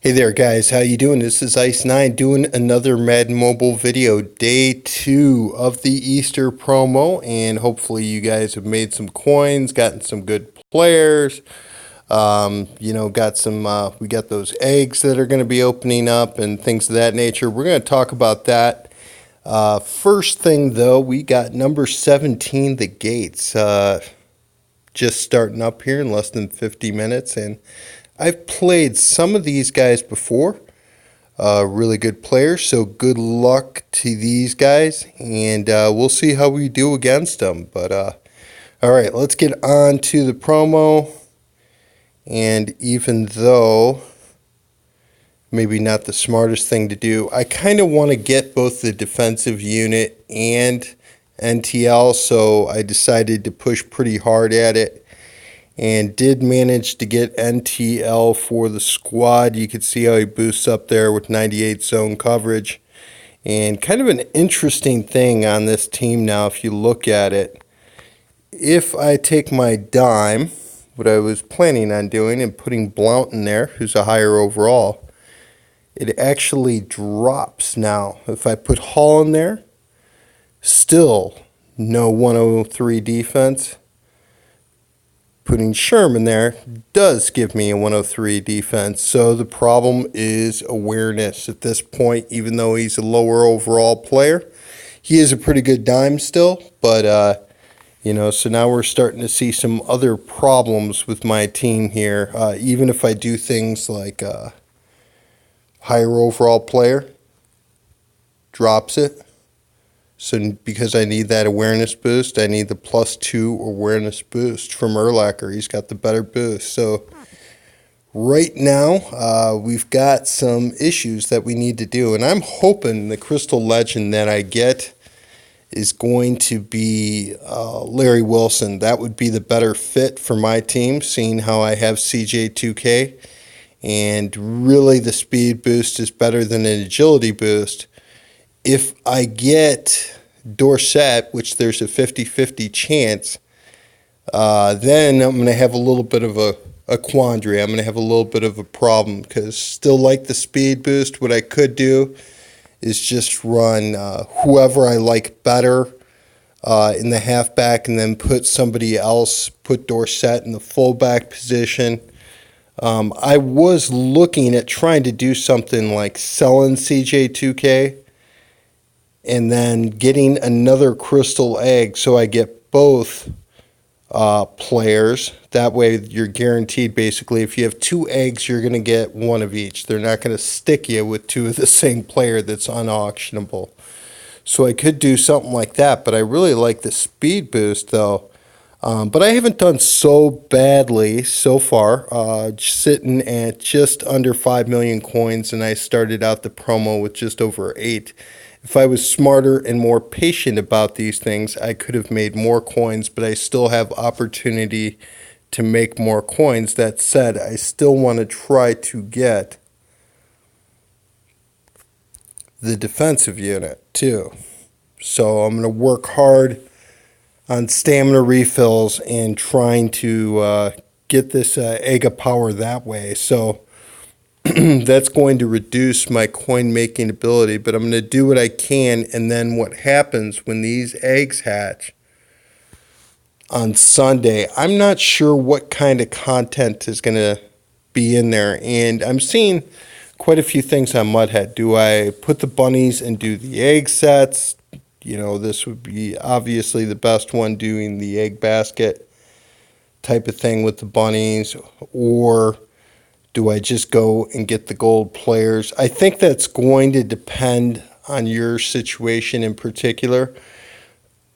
Hey there guys, how you doing? This is Ice9 doing another Madden Mobile video, day 2 of the Easter promo, and hopefully you guys have made some coins, gotten some good players, got some, we got those eggs that are going to be opening up and things of that nature. We're going to talk about that. First thing though, we got number 17, the Gates, just starting up here in less than 50 minutes, and I've played some of these guys before, really good players, so good luck to these guys, and we'll see how we do against them. But all right, let's get on to the promo. And even though maybe not the smartest thing to do, I kind of want to get both the defensive unit and NTL, so I decided to push pretty hard at it and did manage to get NTL for the squad. You can see how he boosts up there with 98 zone coverage. And kind of an interesting thing on this team now, if you look at it, if I take my dime, what I was planning on doing, and putting Blount in there, who's a higher overall, it actually drops now. If I put Hall in there, still no 103 defense. Putting Sherman there does give me a 103 defense. So the problem is awareness at this point, even though he's a lower overall player. He is a pretty good dime still, but, so now we're starting to see some other problems with my team here. Even if I do things like higher overall player, drops it. So because I need that awareness boost, I need the +2 awareness boost from Urlacher. He's got the better boost. So right now, we've got some issues that we need to do. And I'm hoping the Crystal Legend that I get is going to be Larry Wilson. That would be the better fit for my team, seeing how I have CJ2K. And really the speed boost is better than an agility boost. If I get Dorsett, which there's a 50-50 chance, then I'm going to have a little bit of a quandary. I'm going to have a little bit of a problem because still like the speed boost. What I could do is just run whoever I like better in the halfback and then put somebody else, put Dorsett in the fullback position. I was looking at trying to do something like selling CJ2K and then getting another crystal egg so I get both players. That way you're guaranteed, basically, if you have 2 eggs, you're going to get 1 of each. They're not going to stick you with 2 of the same player that's unauctionable. So I could do something like that, but I really like the speed boost, though. But I haven't done so badly so far, sitting at just under 5 million coins, and I started out the promo with just over 8. If I was smarter and more patient about these things, I could have made more coins, but I still have opportunity to make more coins. That said, I still want to try to get the defensive unit too. So I'm going to work hard on stamina refills and trying to get this egg of power that way. So that's going to reduce my coin making ability, but I'm going to do what I can. And then what happens when these eggs hatch on Sunday, I'm not sure what kind of content is going to be in there. And I'm seeing quite a few things on Mudhead. Do I put the bunnies and do the egg sets? This would be obviously the best one, doing the egg basket type of thing with the bunnies, or do I just go and get the gold players? I think that's going to depend on your situation in particular.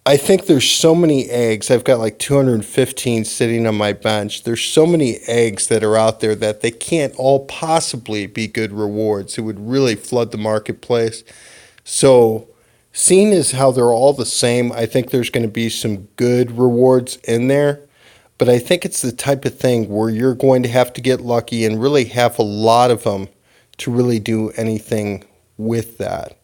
I think there's so many eggs. I've got like 215 sitting on my bench. There's so many eggs that are out there that they can't all possibly be good rewards. It would really flood the marketplace. So seeing as how they're all the same, I think there's going to be some good rewards in there. But I think it's the type of thing where you're going to have to get lucky and really have a lot of them to really do anything with that.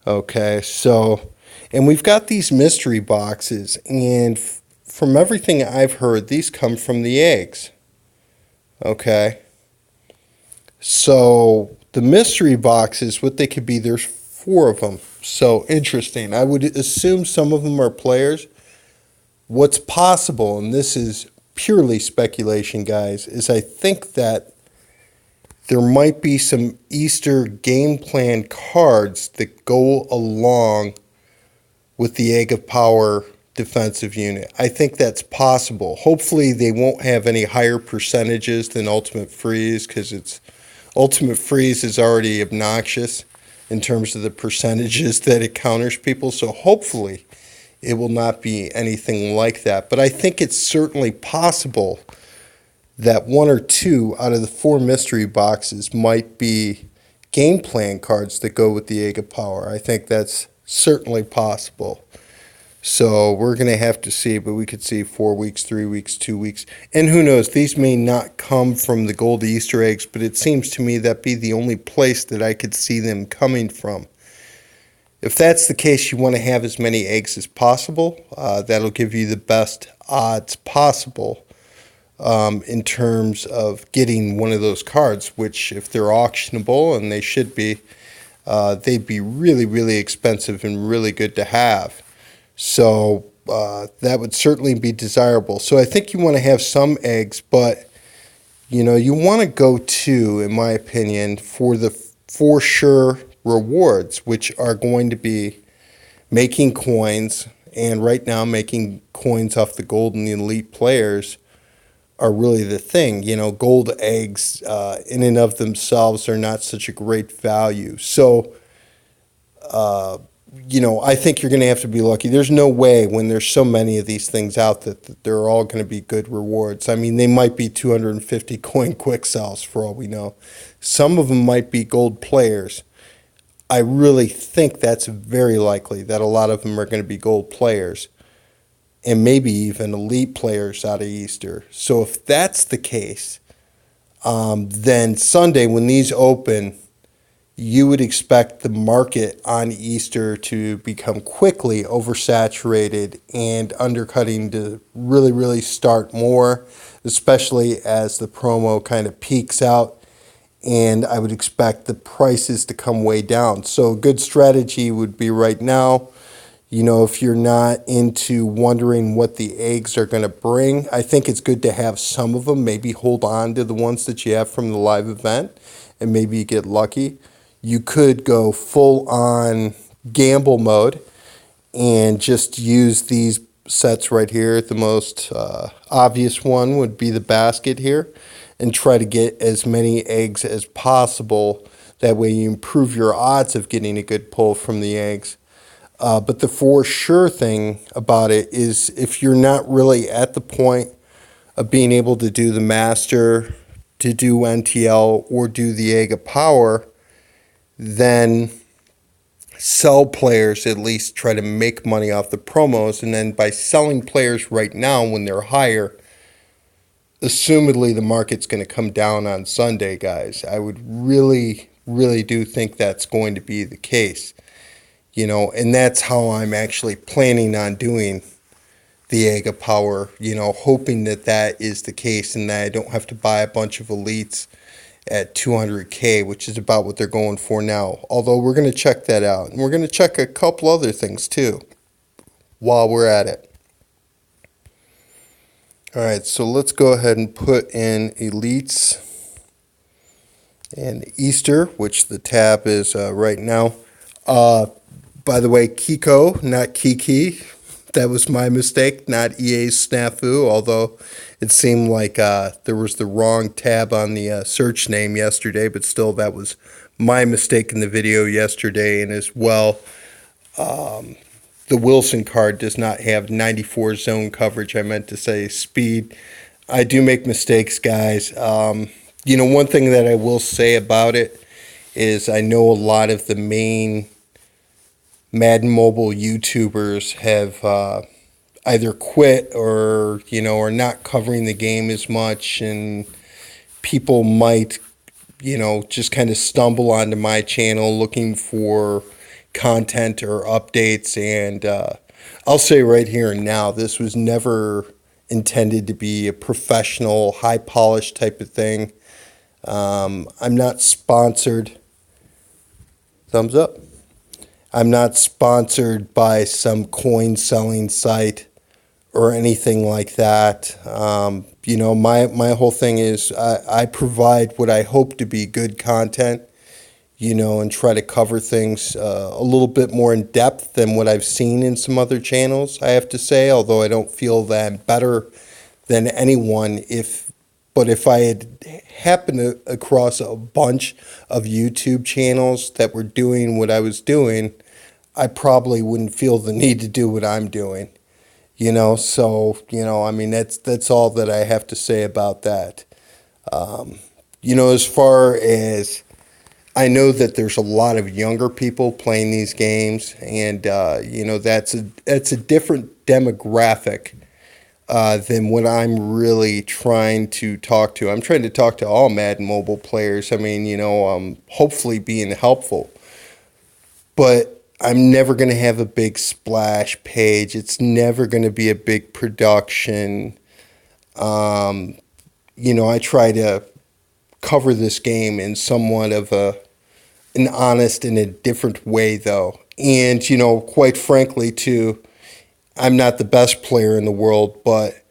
Okay, so, and we've got these mystery boxes, and from everything I've heard, these come from the eggs. Okay, So the mystery boxes, what they could be, there's 4 of them. So interesting. I would assume some of them are players. What's possible, and this is purely speculation, guys, is I think that there might be some Easter game plan cards that go along with the Egg of Power defensive unit. I think that's possible. Hopefully they won't have any higher percentages than Ultimate Freeze, because Ultimate Freeze is already obnoxious in terms of the percentages that it counters people. So hopefully it will not be anything like that. But I think it's certainly possible that 1 or 2 out of the 4 mystery boxes might be game plan cards that go with the Egg of Power. I think that's certainly possible. So we're going to have to see, but we could see 4 weeks, 3 weeks, 2 weeks. And who knows, these may not come from the gold Easter eggs, but it seems to me that'd be the only place that I could see them coming from. If that's the case, you want to have as many eggs as possible. That'll give you the best odds possible in terms of getting one of those cards, which if they're auctionable, and they should be, they'd be really, really expensive and really good to have. So that would certainly be desirable. So I think you want to have some eggs, but you want to go to, in my opinion, for the for sure rewards, which are going to be making coins, and right now making coins off the gold and the elite players are really the thing. Gold eggs in and of themselves are not such a great value. So I think you're going to have to be lucky. There's no way, when there's so many of these things out, that they're all going to be good rewards. I mean, they might be 250 coin quick sells for all we know. Some of them might be gold players. I really think that's very likely that a lot of them are going to be gold players, and maybe even elite players out of Easter. So if that's the case, then Sunday when these open, you would expect the market on Easter to become quickly oversaturated and undercutting to really, really start more, especially as the promo kind of peaks out. And I would expect the prices to come way down. So a good strategy would be right now, if you're not into wondering what the eggs are going to bring, I think it's good to have some of them. Maybe hold on to the ones that you have from the live event, and maybe you get lucky. You could go full on gamble mode and just use these sets right here. The most obvious one would be the basket here, and try to get as many eggs as possible. That way you improve your odds of getting a good pull from the eggs. But the for sure thing about it is, if you're not really at the point of being able to do the master, to do NTL, or do the Egg of Power, then sell players, at least try to make money off the promos. And then by selling players right now when they're higher, assumedly the market's going to come down on Sunday, guys. I would really, really do think that's going to be the case. And that's how I'm actually planning on doing the Egg of Power, hoping that that is the case, and that I don't have to buy a bunch of elites at 200K, which is about what they're going for now. Although we're going to check that out. And we're going to check a couple other things too while we're at it. All right, so let's go ahead and put in elites and Easter, which the tab is right now. By the way, Kiko, not Kiki. That was my mistake, not EA's snafu, although it seemed like there was the wrong tab on the search name yesterday, but still that was my mistake in the video yesterday. And as well, the Wilson card does not have 94 zone coverage. I meant to say speed. I do make mistakes, guys. One thing that I will say about it is I know a lot of the main Madden Mobile YouTubers have either quit or, are not covering the game as much, and people might, just kind of stumble onto my channel looking for content or updates. And I'll say right here and now, this was never intended to be a professional, high-polished type of thing. I'm not sponsored. Thumbs up. I'm not sponsored by some coin selling site or anything like that. My whole thing is I provide what I hope to be good content, and try to cover things a little bit more in depth than what I've seen in some other channels, I have to say, although I don't feel that I'm better than anyone. But if I had happened across a bunch of YouTube channels that were doing what I was doing, I probably wouldn't feel the need to do what I'm doing. I mean, that's all that I have to say about that. As far as I know that there's a lot of younger people playing these games, and that's a different demographic than what I'm really trying to talk to. I'm trying to talk to all Madden Mobile players. I mean, hopefully being helpful, but I'm never going to have a big splash page. It's never going to be a big production. I try to cover this game in somewhat of an honest and a different way, though. And, quite frankly, too, I'm not the best player in the world, but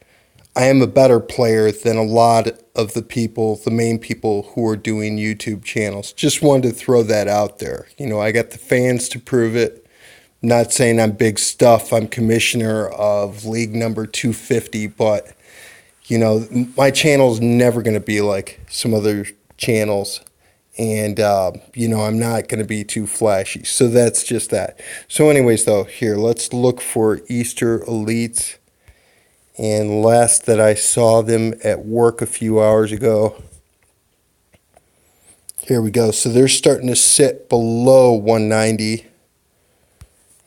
I am a better player than a lot of the main people who are doing YouTube channels. Just wanted to throw that out there. I got the fans to prove it. Not saying I'm big stuff. I'm commissioner of league number 250, but my channel's never going to be like some other channels. And, I'm not going to be too flashy. So that's just that. So anyways, though, here, let's look for Easter Elites. And last that I saw them at work a few hours ago, here we go. So they're starting to sit below 190.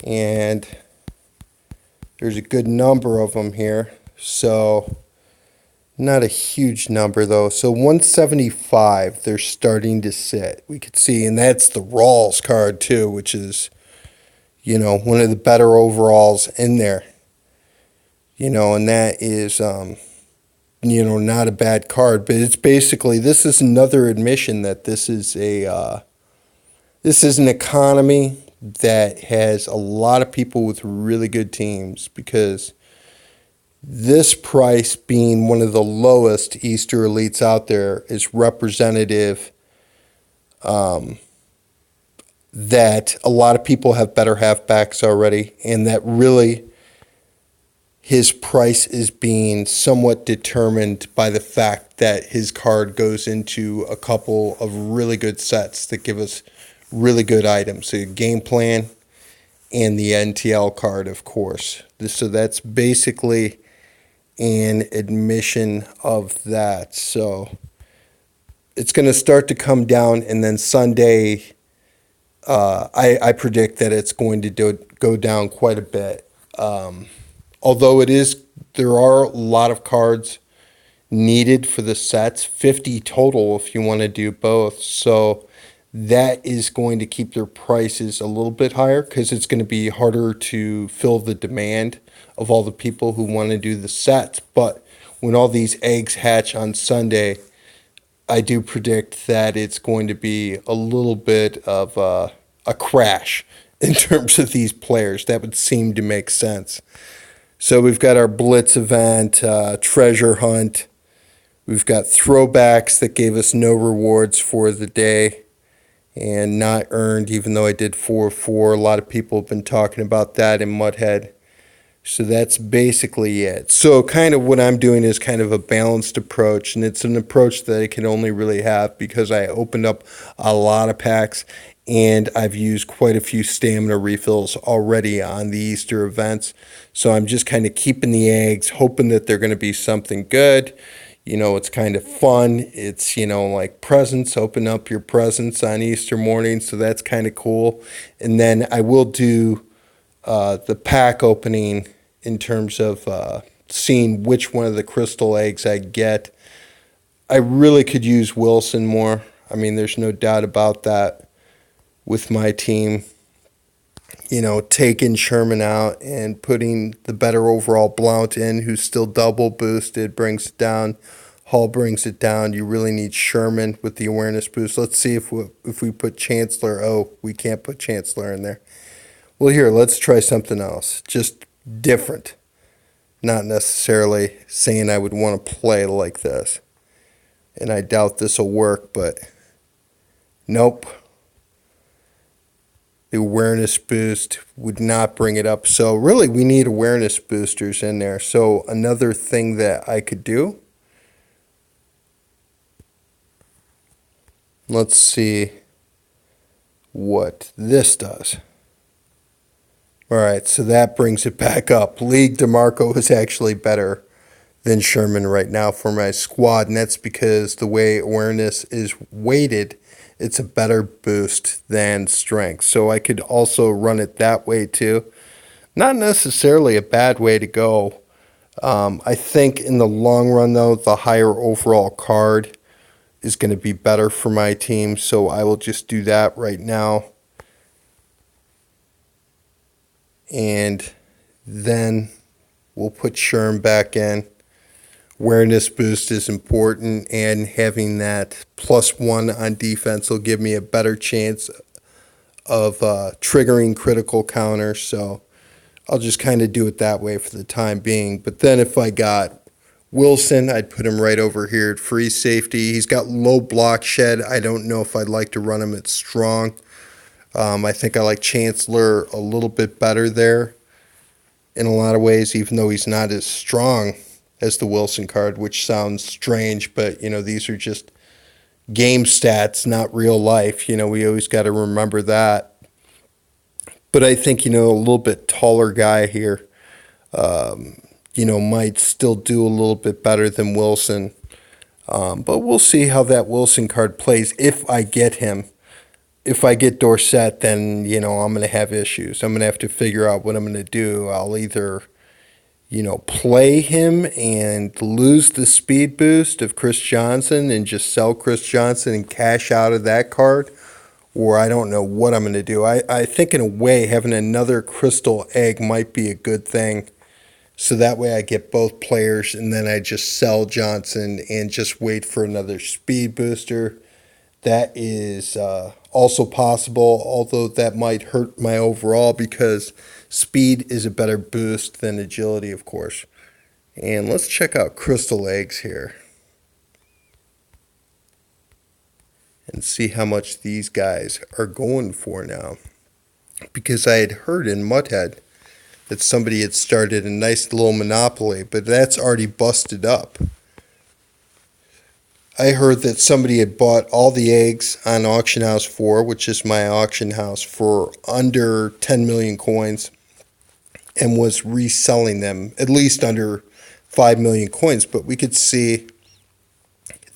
And there's a good number of them here. So not a huge number, though. So 175, they're starting to sit. We could see, and that's the Rawls card, too, which is, one of the better overalls in there. And that is, not a bad card. But it's basically, this is another admission that this is an economy that has a lot of people with really good teams, because this price, being one of the lowest Easter Elites out there, is representative that a lot of people have better halfbacks already, and that really his price is being somewhat determined by the fact that his card goes into a couple of really good sets that give us really good items. A game plan and the NTL card, of course. So that's basically an admission of that. So it's going to start to come down, and then Sunday, I predict that it's going to go down quite a bit. Although there are a lot of cards needed for the sets, 50 total if you want to do both. So that is going to keep their prices a little bit higher, because it's going to be harder to fill the demand of all the people who want to do the sets. But when all these eggs hatch on Sunday, I do predict that it's going to be a little bit of a crash in terms of these players. That would seem to make sense. So we've got our Blitz event, treasure hunt. We've got throwbacks that gave us no rewards for the day and not earned, even though I did 4-4. A lot of people have been talking about that in Mudhead. So that's basically it. So kind of what I'm doing is kind of a balanced approach, and it's an approach that I can only really have because I opened up a lot of packs, and I've used quite a few stamina refills already on the Easter events. So I'm just kind of keeping the eggs, hoping that they're going to be something good. It's kind of fun. It's, like presents, open up your presents on Easter morning. So that's kind of cool. And then I will do the pack opening in terms of seeing which one of the crystal eggs I get. I really could use Wilson more. I mean, there's no doubt about that with my team. Taking Sherman out and putting the better overall Blount in, who's still double boosted, brings it down Hall brings it down. You really need Sherman with the awareness boost. Let's see if we put Chancellor. Oh, we can't put Chancellor in there. Well, here, let's try something else. Just different. Not necessarily saying I would want to play like this. And I doubt this will work, but nope. The awareness boost would not bring it up. So really, we need awareness boosters in there. So another thing that I could do, let's see what this does. All right, so that brings it back up. League DeMarco is actually better than Sherman right now for my squad, and that's because the way awareness is weighted, it's a better boost than strength. So I could also run it that way too. Not necessarily a bad way to go. I think in the long run, though, the higher overall card is going to be better for my team, so I will just do that right now. And then we'll put Sherm back in. Awareness boost is important, and having that +1 on defense will give me a better chance of triggering critical counters. So I'll just kind of do it that way for the time being. But then if I got Wilson, I'd put him right over here at free safety. He's got low block shed. I don't know if I'd like to run him at strong. I think I like Chancellor a little bit better there in a lot of ways, even though he's not as strong as the Wilson card, which sounds strange, but, these are just game stats, not real life. We always got to remember that. But I think, a little bit taller guy here, might still do a little bit better than Wilson. But we'll see how that Wilson card plays if I get him. If I get Dorsett, then, I'm going to have issues. I'm going to have to figure out what I'm going to do. I'll either, play him and lose the speed boost of Chris Johnson and just sell Chris Johnson and cash out of that card, or I don't know what I'm going to do. I think in a way having another crystal egg might be a good thing. So that way I get both players and then I just sell Johnson and just wait for another speed booster. That is also possible, although that might hurt my overall because speed is a better boost than agility, of course. And let's check out Crystal Eggs here and see how much these guys are going for now. Because I had heard in Mudhead that somebody had started a nice little monopoly, but that's already busted up. I heard that somebody had bought all the eggs on Auction House 4, which is my auction house, for under 10 million coins and was reselling them at least under 5 million coins. But we could see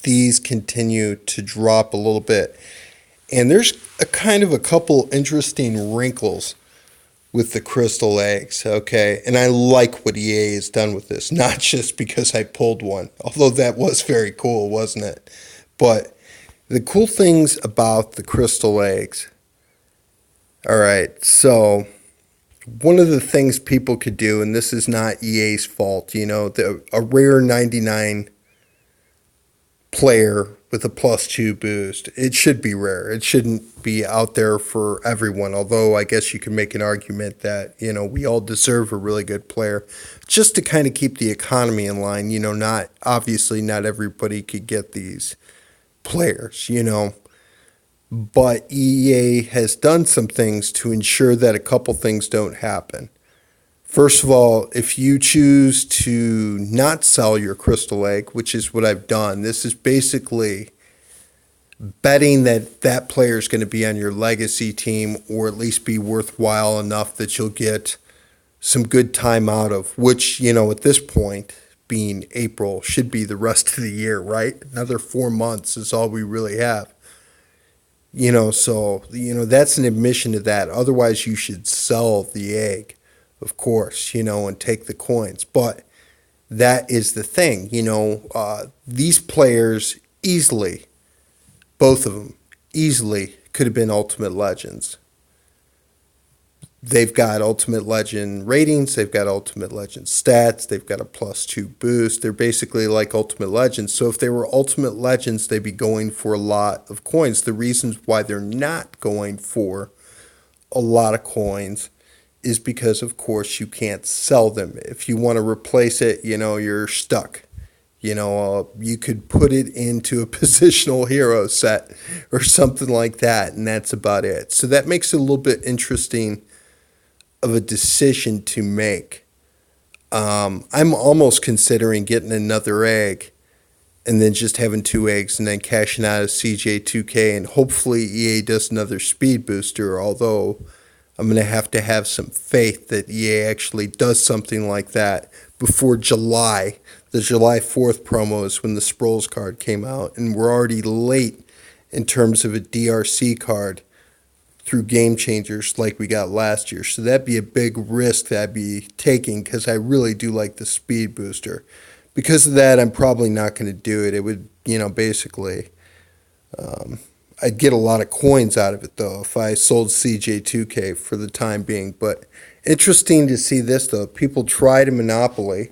these continue to drop a little bit. And there's a couple interesting wrinkles with the crystal eggs, okay? And I like what EA has done with this, not just because I pulled one, although that was very cool, wasn't it? But the cool things about the crystal eggs, all right, so one of the things people could do, and this is not EA's fault, a rare 99 player with a +2 boost, it should be rare. It shouldn't be out there for everyone, although I guess you can make an argument that, we all deserve a really good player just to kind of keep the economy in line. Not everybody could get these players, but EA has done some things to ensure that a couple things don't happen. First of all, if you choose to not sell your crystal egg, which is what I've done, this is basically betting that that player is going to be on your legacy team or at least be worthwhile enough that you'll get some good time out of, which, at this point, being April, should be the rest of the year, right? Another 4 months is all we really have. So, that's an admission to that. Otherwise, you should sell the egg, of course, and take the coins. But that is the thing, these players easily, both of them, easily could have been Ultimate Legends. they've got Ultimate Legend ratings, they've got Ultimate Legend stats, they've got a +2 boost. They're basically like Ultimate Legends. So if they were Ultimate Legends, they'd be going for a lot of coins. The reasons why they're not going for a lot of coins is because, of course, you can't sell them. If you want to replace it, you're stuck. You could put it into a positional hero set or something like that, and that's about it. So that makes it a little bit interesting of a decision to make. I'm almost considering getting another egg and then just having 2 eggs and then cashing out of CJ2K, and hopefully EA does another speed booster, although I'm going to have some faith that EA actually does something like that before July. The July 4th promo is when the Sproles card came out, and we're already late in terms of a DRC card through Game Changers like we got last year. So that'd be a big risk that I'd be taking because I really do like the speed booster. Because of that, I'm probably not going to do it. It would, basically, I'd get a lot of coins out of it, though, if I sold CJ2K for the time being. But interesting to see this, though. People tried a Monopoly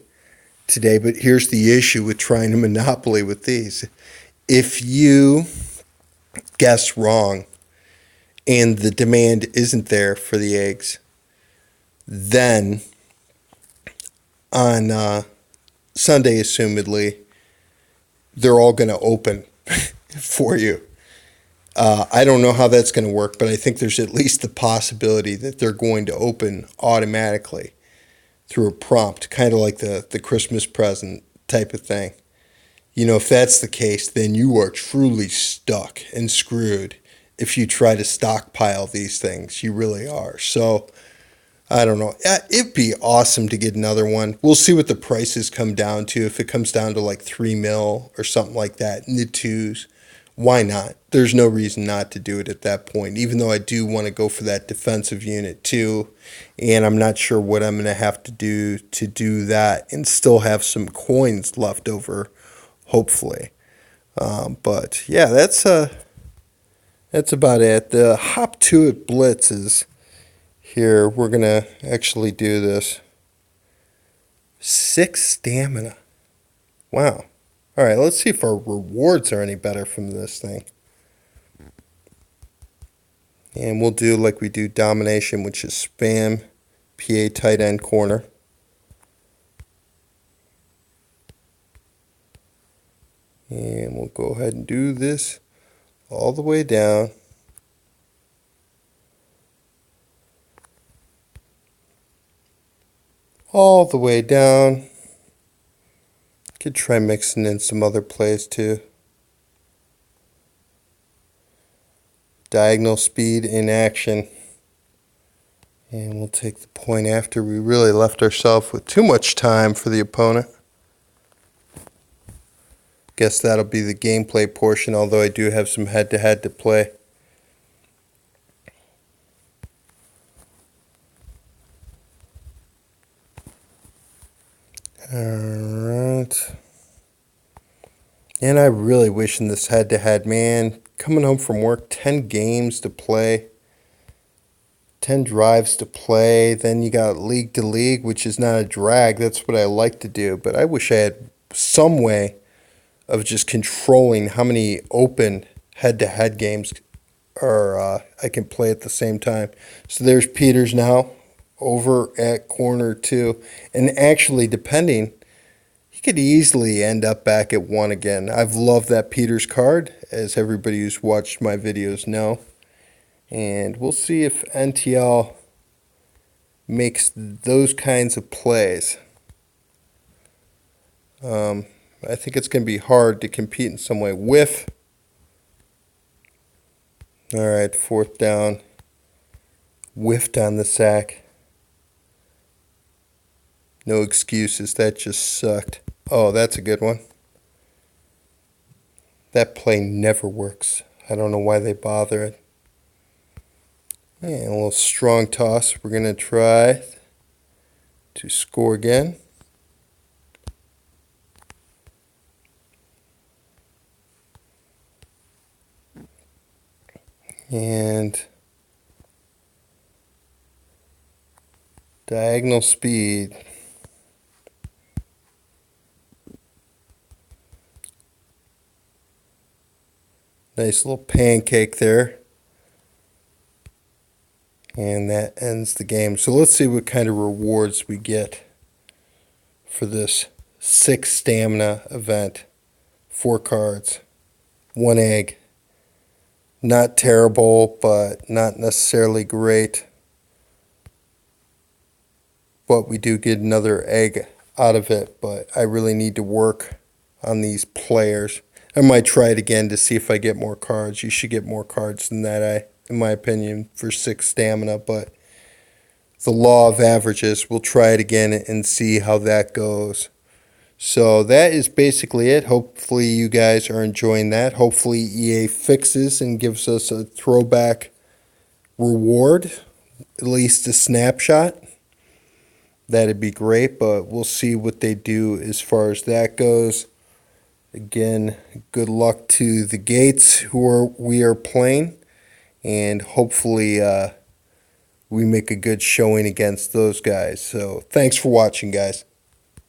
today, but here's the issue with trying a Monopoly with these. If you guess wrong and the demand isn't there for the eggs, then on Sunday, assumedly, they're all going to open for you. I don't know how that's going to work, but I think there's at least the possibility that they're going to open automatically through a prompt, kind of like the Christmas present type of thing. If that's the case, then you are truly stuck and screwed if you try to stockpile these things. You really are. So, I don't know. It'd be awesome to get another one. We'll see what the prices come down to. If it comes down to like 3 mil or something like that in the twos, why not? There's no reason not to do it at that point, even though I do want to go for that defensive unit too. And I'm not sure what I'm going to do that and still have some coins left over, hopefully. But yeah, that's about it. The Hop to It Blitzes. Here, we're going to actually do this. 6 stamina. Wow. All right, let's see if our rewards are any better from this thing. And we'll do like we do domination, which is spam PA tight end corner. And we'll go ahead and do this all the way down. All the way down. Could try mixing in some other plays too. Diagonal speed in action. And we'll take the point after we really left ourselves with too much time for the opponent. Guess that'll be the gameplay portion, although I do have some head-to-head to play. Alright. And I really wish in this head-to-head, man, coming home from work, 10 games to play, 10 drives to play, then you got league to league, which is not a drag. That's what I like to do, but I wish I had some way of just controlling how many open head-to-head games I can play at the same time. So there's Peters now over at corner 2. And actually, depending, he could easily end up back at 1 again. I've loved that Peters card, as everybody who's watched my videos know. And we'll see if NTL makes those kinds of plays. I think it's going to be hard to compete in some way. Whiff. All right, 4th down. Whiffed on the sack. No excuses. That just sucked. Oh, that's a good one. That play never works. I don't know why they bother it. And a little strong toss. We're going to try to score again. And Diagonal speed. Nice little pancake there. And that ends the game. So let's see what kind of rewards we get for this 6 stamina event. 4 cards, 1 egg. Not terrible, but not necessarily great. But we do get another egg out of it. But I really need to work on these players. I might try it again to see if I get more cards. You should get more cards than that, in my opinion, for 6 stamina. But the law of averages, we'll try it again and see how that goes. So that is basically it. Hopefully you guys are enjoying that. Hopefully EA fixes and gives us a throwback reward, at least a snapshot. That'd be great, but we'll see what they do as far as that goes. Again, good luck to the Gates we are playing, and hopefully we make a good showing against those guys. So thanks for watching, guys.